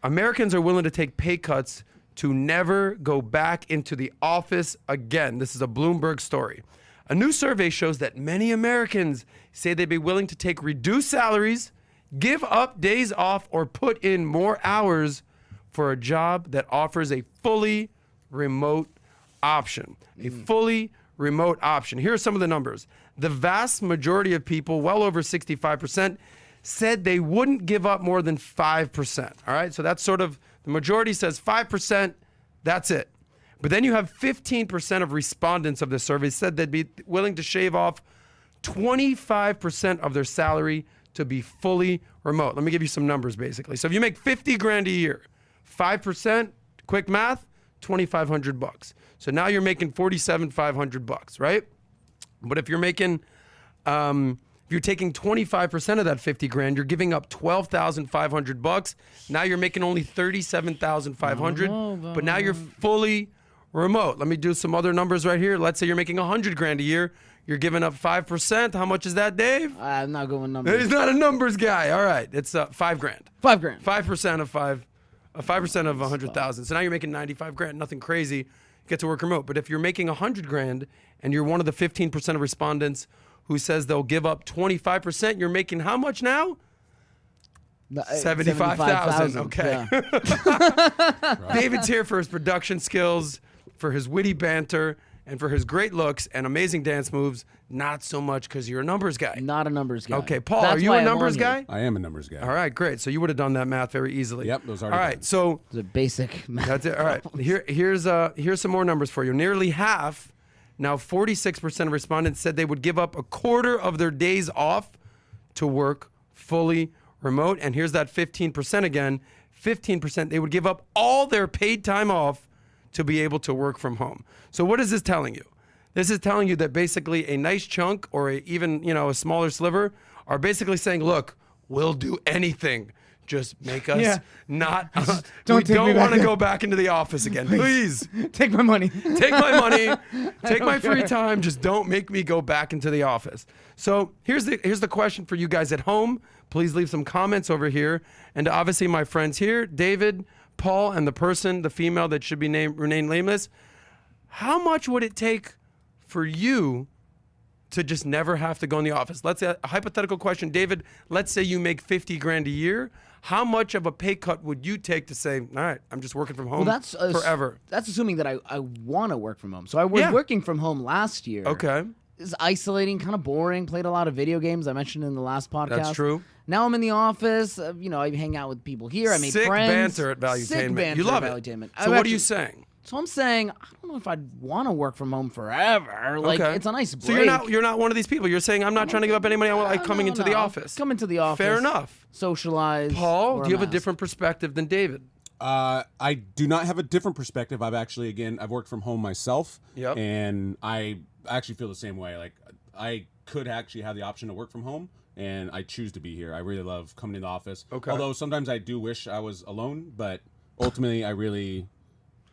Americans are willing to take pay cuts to never go back into the office again. This is a Bloomberg story. A new survey shows that many Americans say they'd be willing to take reduced salaries, give up days off, or put in more hours for a job that offers a fully remote option. A fully remote option. Here are some of the numbers. The vast majority of people, well over 65%, said they wouldn't give up more than 5%. All right, so that's sort of, the majority says 5%, that's it. But then you have 15% of respondents of the survey said they'd be willing to shave off 25% of their salary to be fully remote. Let me give you some numbers basically. So if you make 50 grand a year, 5%, quick math, $2,500. So now you're making $47,500, right? But if you're making, if you're taking 25% of that 50 grand, you're giving up $12,500. Now you're making only $37,500, but now you're fully remote. Let me do some other numbers right here. Let's say you're making 100 grand a year. You're giving up 5%. How much is that, Dave? I'm not going numbers. He's not a numbers guy. All right, it's $5 grand. $5 grand. 5% of 5% of 100,000. So now you're making 95 grand. Nothing crazy. You get to work remote. But if you're making 100 grand and you're one of the 15% of respondents who says they'll give up 25%, you're making how much now? 75,000. Okay. Yeah. David's here for his production skills, for his witty banter, and for his great looks and amazing dance moves. Not so much because you're a numbers guy. Not a numbers guy. Okay, Paul, That's are you why a I'm numbers on guy? here. I am a numbers guy. All right, great. So you would have done that math very easily. Yep, those are all right. So It's a basic math. that's it. All right. Here's some more numbers for you. Nearly half, now 46% of respondents said they would give up a quarter of their days off to work fully remote. And here's that 15% again. 15%, they would give up all their paid time off to be able to work from home. So what is this telling you? This is telling you that basically a nice chunk or even a smaller sliver are basically saying, look, we'll do anything. Just make us not. We don't want to go back into the office again. Please. Take my money. Take my money. Take my free time. Just don't make me go back into the office. So here's the question for you guys at home. Please leave some comments over here. And obviously my friends here, David, Paul, and the female that should be remain nameless. How much would it take for you to just never have to go in the office? Let's say a hypothetical question. David, let's say you make 50 grand a year. How much of a pay cut would you take to say, all right, I'm just working from home forever? That's assuming that I want to work from home. So I was working from home last year. Okay. It's isolating, kind of boring. Played a lot of video games. I mentioned in the last podcast. That's true. Now I'm in the office. I hang out with people here. I made Sick friends. banter at Valuetainment. Sick banter You love at it. Valuetainment. So what are you saying? So I'm saying, I don't know if I'd want to work from home forever. Like, it's a nice break. So you're not one of these people. You're saying, I'm not trying to give up any money. I like coming into the office. Come into the office. Fair enough. Socialize. Paul, do you have a different perspective than David? I do not have a different perspective. I've worked from home myself. Yep. And I actually feel the same way. Like, I could actually have the option to work from home, and I choose to be here. I really love coming to the office. Okay. Although sometimes I do wish I was alone, but ultimately I really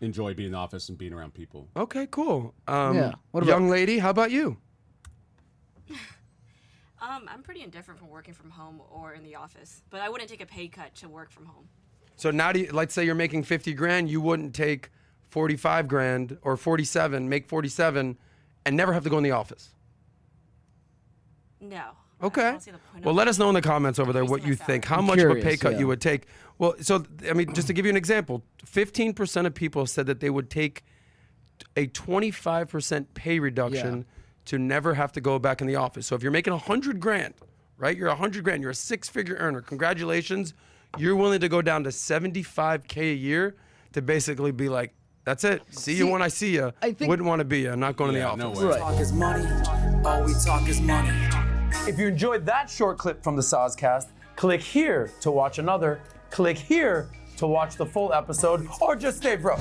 enjoy being in the office and being around people. Okay, cool. What about young lady, how about you? I'm pretty indifferent from working from home or in the office, but I wouldn't take a pay cut to work from home. So now, let's say you're making 50 grand, you wouldn't take 45 grand or 47, make 47, and never have to go in the office. No. Okay. I don't see the point Well, of let us know in the comments over there increasing what you my think. salary. How I'm much of a pay curious, cut yeah. you would take. Well, so, just to give you an example, 15% of people said that they would take a 25% pay reduction to never have to go back in the office. So if you're making 100 grand, right? You're 100 grand. You're a six-figure earner. Congratulations. You're willing to go down to 75K a year to basically be like, that's it. See you when I see you. I think- Wouldn't want to be you. I'm not going to the office. No way. Right. Talk is money. All we talk is money. If you enjoyed that short clip from the Soscast, click here to watch another, click here to watch the full episode, or just stay broke.